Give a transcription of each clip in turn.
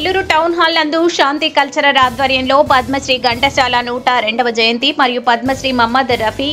Nellore town hall నందు శాంతి cultural ఆధ్వర్యంలో పద్మశ్రీ ఘంటసాల 102వ జయంతి మరియు పద్మశ్రీ మహమ్మద్ రఫీ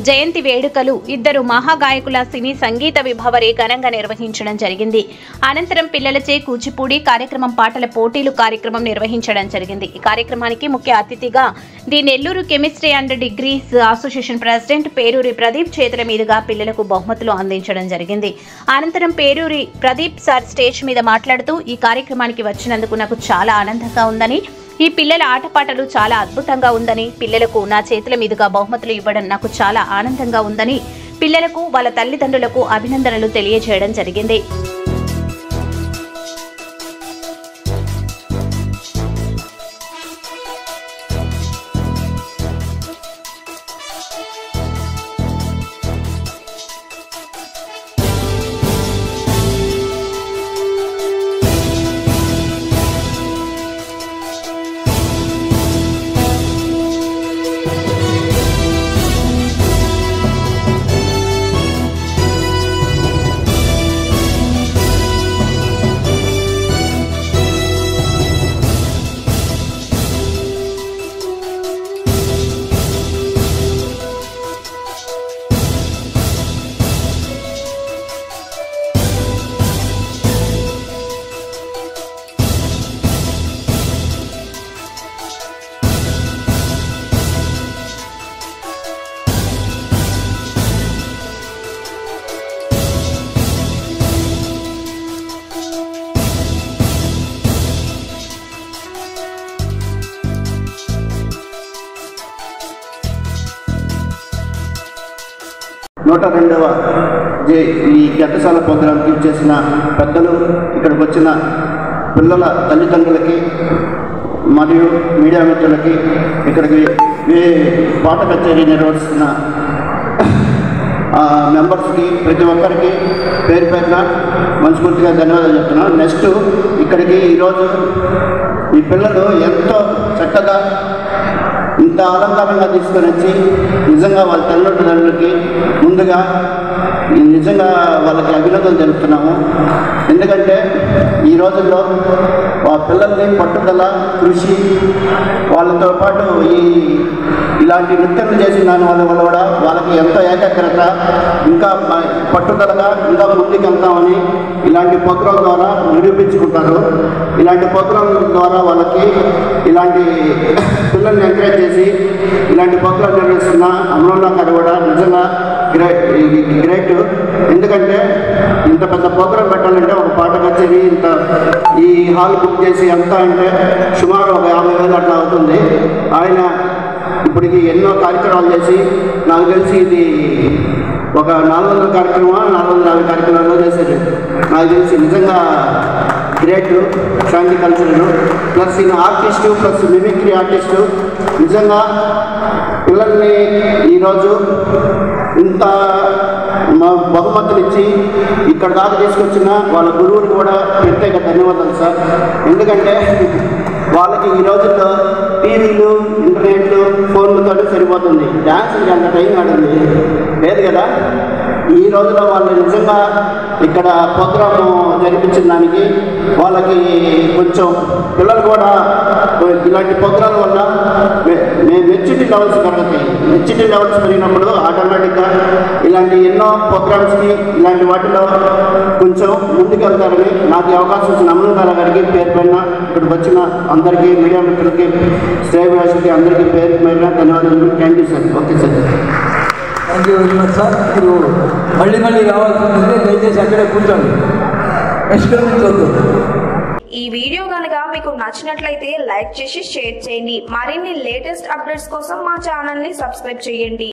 జయంతి వేడుకలు ఇద్దరు మహాగాయకుల సినీ సంగీత విభావరి ఘనంగా నిర్వహించడం జరిగింది. అనంతరం పిల్లలచే కూచిపూడి కార్యక్రమం, పాటల పోటీలు కార్యక్రమం నిర్వహించడం జరిగింది. ఈ కార్యక్రమానికి ముఖ్య అతిథిగా the Nellore chemistry and degrees association president Peruri Pradeep చేతుల మీదుగా పిల్లలకు బహుమతులు అందించడం జరిగింది. అనంతరం పేరూరి ప్రదీప్ సార్ స్టేజ్ మీద మాట్లాడుతూ ఈ కార్యక్రమానికి వచ్చినందుకు నాకు చాలా ఆనందంగా ఉందని, ఈ పిల్లల ఆటపాటలు చాలా అద్భుతంగా ఉందని, పిల్లలకు నా చేతుల మీదుగా బహుమతులు ఇవ్వడం నాకు చాలా ఆనందంగా ఉందని పిల్లలకు వాళ్ళ తల్లిదండ్రులకు అభినందనలు తెలియజేయడం జరిగింది. ఈ ఘంటసాల ప్రోగ్రాంకి చేసిన పెద్దలు, ఇక్కడికి వచ్చిన పిల్లల తల్లిదండ్రులకి మరియు మీడియా మిత్రులకి, ఇక్కడికి పాట కచేరీ నిర్వహిస్తున్న మెంబర్స్కి, ప్రతి ఒక్కరికి పేరు పేరున మనస్ఫూర్తిగా ధన్యవాదాలు చెప్తున్నాను. నెక్స్ట్ ఇక్కడికి ఈరోజు ఈ పిల్లలు ఎంతో చక్కగా ఇంత అలంకారంగా తీసుకొని వచ్చి నిజంగా వాళ్ళ తల్లిదండ్రులకి ముందుగా నిజంగా వాళ్ళకి అభినందనలు తెలుపుతున్నాము. ఎందుకంటే ఈ రోజుల్లో ఆ పిల్లల్ని పట్టుదల, కృషి, వాళ్ళతో పాటు ఇలాంటి నృత్యాలు చేసిన దాని వల్ల కూడా వాళ్ళకి ఎంతో ఏకాగ్రత, ఇంకా పట్టుదలగా ఇంకా ముందుకు వెళ్తామని ఇలాంటి ప్రోగ్రాం ద్వారా నిరూపించుకుంటారు. ఇలాంటి ప్రోగ్రాం ద్వారా వాళ్ళకి ఇలాంటి పిల్లల్ని ఎంకరేజ్ చేసి ఇలాంటి ప్రోగ్రాం నిర్వహిస్తున్న అమరుల్లా గారు కూడా నిజంగా గ్రేట్. ఎందుకంటే ఇంత పెద్ద ప్రోగ్రాం పెట్టాలంటే ఒక పాట కచేరీ ఇంత ఈ హాల్ బుక్ చేసి ఎంత అంటే సుమారు ఒక 50,000 అట్లా అవుతుంది. ఆయన ఇప్పటికి ఎన్నో కార్యక్రమాలు చేసి నాకు తెలిసి ఇది ఒక 400 కార్యక్రమం 450 కార్యక్రమాలు చేసేది. నాకు తెలిసి నిజంగా గ్రేట్. శాంతి కల్చరల్ ప్లస్ ఈయన ఆర్టిస్టు ప్లస్ మిమిక్రీ ఆర్టిస్టు. నిజంగా పిల్లల్ని ఈరోజు ఇంత బహుమతులు ఇచ్చి ఇక్కడ దాకా తీసుకొచ్చిన వాళ్ళ గురువుని కూడా ప్రత్యేక ధన్యవాదాలు సార్. ఎందుకంటే వాళ్ళకి ఈ రోజుల్లో టీవీలు, ఇంటర్నెట్లు, ఫోన్లతో సరిపోతుంది. డ్యాన్స్కి అంత టైం ఆడింది లేదు కదా. ఈ రోజులో వాళ్ళు నిజంగా ఇక్కడ ప్రోగ్రాము జరిపించిన దానికి వాళ్ళకి కొంచెం పిల్లలు కూడా ఇలాంటి ప్రోగ్రాం వల్ల మెచ్యూరిటీ లెవెల్స్ పెరుగుతాయి. మెచ్యూరిటీ లెవెల్స్ పెరిగినప్పుడు ఆటోమేటిక్గా ఇలాంటి ఎన్నో ప్రోగ్రామ్స్కి ఇలాంటి వాటిలో కొంచెం ముందుకు వెళ్తారని నాకు అవకాశం ఇచ్చిన అమరుల్లా గారికి పేరు పైన ఇక్కడికి వచ్చిన అందరికీ, మీడియా మిత్రులకి, శ్రేయభిలాషులకి అందరికీ పేరు పైన ధన్యవాదాలు. Thank you sir. Okay sir. Thank you very much sir. మీరు మళ్ళీ రావాల్సి ఉంటుంది. దయచేసి అక్కడే కూర్చోండి, నిష్క్రమించవద్దు. ఈ వీడియో కనుక మీకు నచ్చినట్లయితే లైక్ చేసి షేర్ చేయండి. మరిన్ని లేటెస్ట్ అప్డేట్స్ కోసం మా ఛానల్ ని సబ్స్క్రైబ్ చేయండి.